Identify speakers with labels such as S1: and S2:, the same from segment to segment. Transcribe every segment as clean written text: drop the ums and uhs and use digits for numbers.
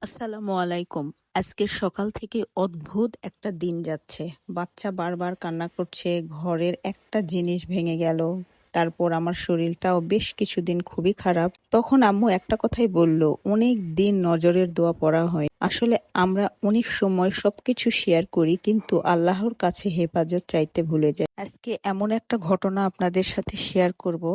S1: আসসালামু আলাইকুম। আজকের সকাল থেকে অদ্ভুত একটা দিন যাচ্ছে। বাচ্চা বারবার কান্না করছে, ঘরের একটা জিনিস ভেঙে গেল। তারপর আমার শরীরটাও বেশ কিছুদিন খুবই খারাপ। তখন আম্মু একটা কথাই বলল, অনেক দিন নজরের দোয়া পড়া হয়। আসলে আমরা অনেক সময় সবকিছু শেয়ার করি কিন্তু আল্লাহর কাছে হেফাজত চাইতে ভুলে যাই। আজকে এমন একটা ঘটনা আপনাদের সাথে শেয়ার করব।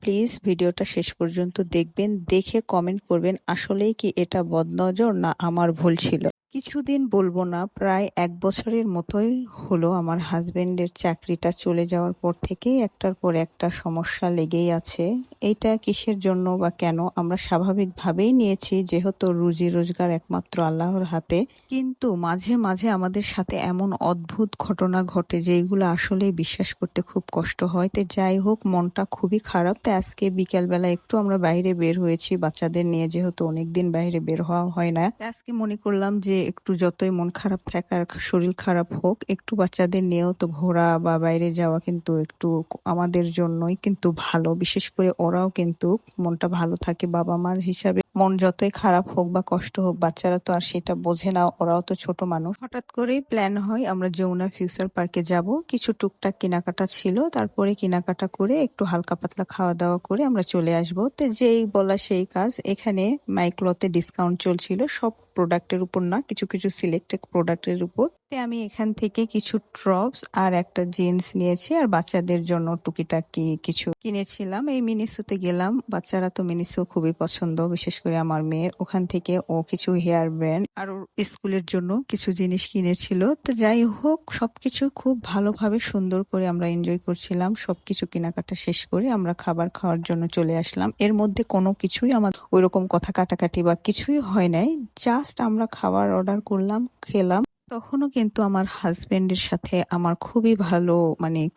S1: প্লিজ ভিডিওটা শেষ পর্যন্ত দেখবেন, দেখে কমেন্ট করবেন আসলেই কি এটা বদনজর না আমার ভুল ছিল। কিছুদিন বলবো না, প্রায় 1 বছরের মতোই হলো আমার হাজবেন্ডের চাকরিটা চলে যাওয়ার পর থেকেই একটার পর একটা সমস্যা লেগেই আছে। এইটা কিসের জন্য বা কেন আমরা স্বাভাবিকভাবেই নিয়েছি, যেহেতু রুজি রোজগার একমাত্র আল্লাহর হাতে। কিন্তু মাঝে মাঝে আমাদের সাথে এমন অদ্ভুত ঘটনা ঘটে যেগুলো আসলেই বিশ্বাস করতে খুব কষ্ট হয়। তো যাই হোক, মনটা খুবই খারাপ। তাই আজকে বিকেলবেলা একটু আমরা বাইরে বের হয়েছি বাচ্চাদের নিয়ে, যেহেতু অনেকদিন বাইরে বের হওয়া হয় না। তাই আজকে মনে করলাম যে একটু যতই মন খারাপ থাকে আর শরীর খারাপ হোক, একটু বাচ্চাদের নিয়েও তো ঘোরা বা বাইরে যাওয়া কিন্তু একটু আমাদের জন্যই কিন্তু ভালো। বিশেষ করে ওরাও কিন্তু মনটা ভালো থাকে। বাবা মার হিসাবে মন যতই খারাপ হোক বা কষ্ট হোক, বাচ্চারা তো আর সেটা বোঝে না, ওরাও তো ছোট মানুষ। হঠাৎ করেই প্ল্যান হয় আমরা যমুনা ফিউচার পার্কে যাব। কিছু টুকটাক কেনাকাটা ছিল, তারপরে কেনাকাটা করে একটু হালকা পাতলা খাওয়া দাওয়া করে আমরা চলে আসবো। তো যেই বলা সেই কাজ, এখানে মাইক্লোতে ডিসকাউন্ট চলছিল সব প্রোডাক্টের উপর না, কিছু কিছু সিলেক্টেড প্রোডাক্টের উপর। আমি এখান থেকে কিছু টপস আর একটা জিন্স নিয়েছি, আর বাচ্চাদের জন্য টুকিটাকি কিছু কিনেছিলাম। এই মিনিসোতে গেলাম, বাচ্চারা তো মিনিসো খুবই পছন্দ, বিশেষ করে আমার মেয়ের। ওখান থেকে ও কিছু হেয়ার ব্যান্ড আর ওর স্কুলের জন্য কিছু জিনিস কিনেছিল। তো যাই হোক, সবকিছু খুব ভালোভাবে সুন্দর করে আমরা এনজয় করছিলাম। সবকিছু কেনাকাটা শেষ করে আমরা খাবার খাওয়ার জন্য চলে আসলাম। এর মধ্যে কোনো কিছুই আমার ওইরকম কথা কাটাকাটি বা কিছুই হয় নাই, জাস্ট আমরা খাবার অর্ডার করলাম, খেলাম। তখনও কিন্তু আমার হাজবেন্ডের সাথে আমার খুবই ভালো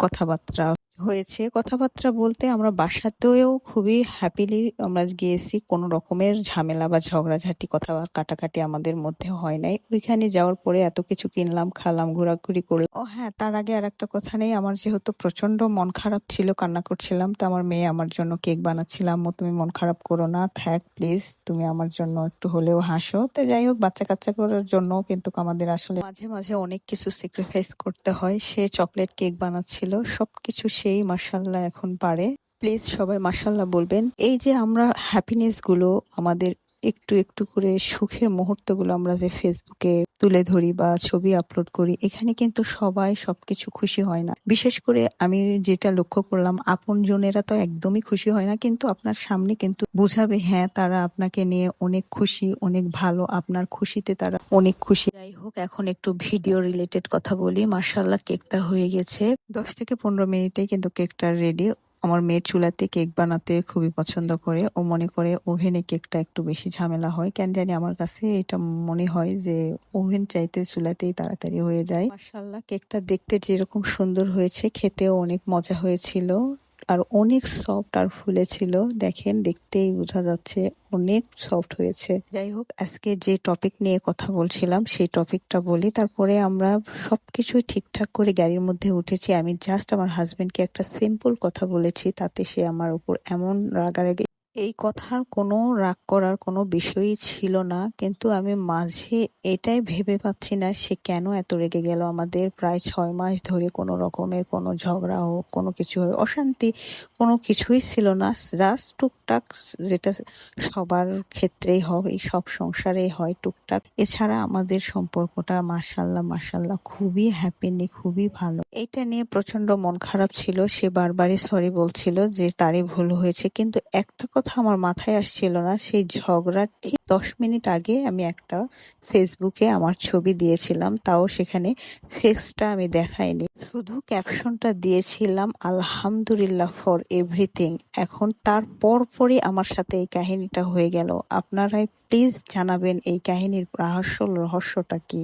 S1: কথাবার্তা হয়েছে। কথাবার্তা বলতে আমরা বাসাতেও খুবই হ্যাপিলি আমরা গিয়েছি, কোনো রকমের ঝামেলা বা ঝগড়াঝাটি কথা কাটাকাটি আমাদের মধ্যে হয় নাই। ওইখানে যাওয়ার পরে এত কিছু কিনলাম, খালাম, ঘোরাঘুরি করলাম। ও হ্যাঁ, তার আগে আর একটা কথা নেই, আমার যেহেতু প্রচন্ড মন খারাপ ছিল, কান্না করছিলাম, তো আমার মেয়ে আমার জন্য কেক বানাচ্ছিলাম। তুমি মন খারাপ করো না, থাক প্লিজ, তুমি আমার জন্য একটু হলেও হাসো। তো যাই হোক, বাচ্চা কাচ্চা করার জন্য কিন্তু আমাদের আসলে মাঝে মাঝে অনেক কিছু স্যাক্রিফাইস করতে হয়। সে চকলেট কেক বানাচ্ছিল, সবকিছু সেই মাশাল্লাহ এখন পারে। প্লিজ সবাই মাশাল্লাহ বলবেন। এই যে আমরা হ্যাপিনেস গুলো, আমাদের একটু একটু করে সুখের মুহূর্তগুলো আমরা যে ফেসবুকে তুলে ধরি বা ছবি আপলোড করি, এখানে কিন্তু সবাই সবকিছু খুশি হয় না। বিশেষ করে আমি যেটা লক্ষ্য করলাম, আপনজনেরা তো একদমই খুশি হয় না, কিন্তু আপনার সামনে কিন্তু বোঝাবে হ্যাঁ তারা আপনাকে নিয়ে অনেক খুশি, অনেক ভালো, আপনার খুশিতে তারা অনেক খুশি। যাই হোক, এখন একটু ভিডিও রিলেটেড কথা বলি। মাশাল্লাহ, কেকটা হয়ে গেছে 10 থেকে 15 মিনিটে, কিন্তু কেকটা রেডি। আমার মেয়ে চুলাতে কেক বানাতে খুবই পছন্দ করে। ও মনে করে ওভেনে কেকটা একটু বেশি ঝামেলা হয়, কেন জানি আমার কাছে এটা মনে হয় যে ওভেন চাইতে চুলাতেই তাড়াতাড়ি হয়ে যায়। মাশাআল্লাহ, কেকটা দেখতে যেরকম সুন্দর হয়েছে, খেতেও অনেক মজা হয়েছিল আর অনেক সফট আর ফুলেছিল। দেখেন, দেখতেই বোঝা যাচ্ছে অনেক সফট হয়েছে। যাই হোক, আজকে যে টপিক নিয়ে কথা বলছিলাম সেই টপিকটা বলি, তারপরে আমরা সবকিছু ঠিকঠাক করে গাড়ির মধ্যে উঠেছি। আমি জাস্ট আমার হাজবেন্ডকে একটা সিম্পল কথা বলেছি, তাতে সে আমার উপর এমন রাগারাগি। এই কথার কোনো রাগ করার কোনো বিষয়ই ছিল না, কিন্তু আমি মাঝে এটাই ভেবে পাচ্ছি না সে কেন এত রেগে গেল। আমাদের প্রায় 6 মাস ধরে কোনো রকমের কোনো ঝগড়া হোক, কোনো কিছু হোক, অশান্তি কোনো কিছুই ছিল না। জাস্ট টুকটাক, যেটা সবার ক্ষেত্রেই হয়, সব সংসারেই হয় টুকটাক। এছাড়া আমাদের সম্পর্কটা মাশাল্লাহ মাশাল্লাহ খুবই হ্যাপিলি, খুবই ভালো। এইটা নিয়ে প্রচন্ড মন খারাপ ছিল। সে বারবারই সরি বলছিল যে তারই ভুল হয়েছে, কিন্তু একটা কথা আমার মাথায় আসছিল না, সেই ঝগড়ার ঠিক 10 মিনিট আগে আমি একটা ফেসবুকে আমার ছবি দিয়েছিলাম, তাও সেখানে ফেসটা আমি দেখাইনি, শুধু ক্যাপশনটা দিয়েছিলাম আলহামদুলিল্লাহ ফর এভরিথিং। এখন তার পরপরই আমার সাথে এই কাহিনীটা হয়ে গেল। আপনারাই প্লিজ জানাবেন এই কাহিনীর রহস্যটা কি।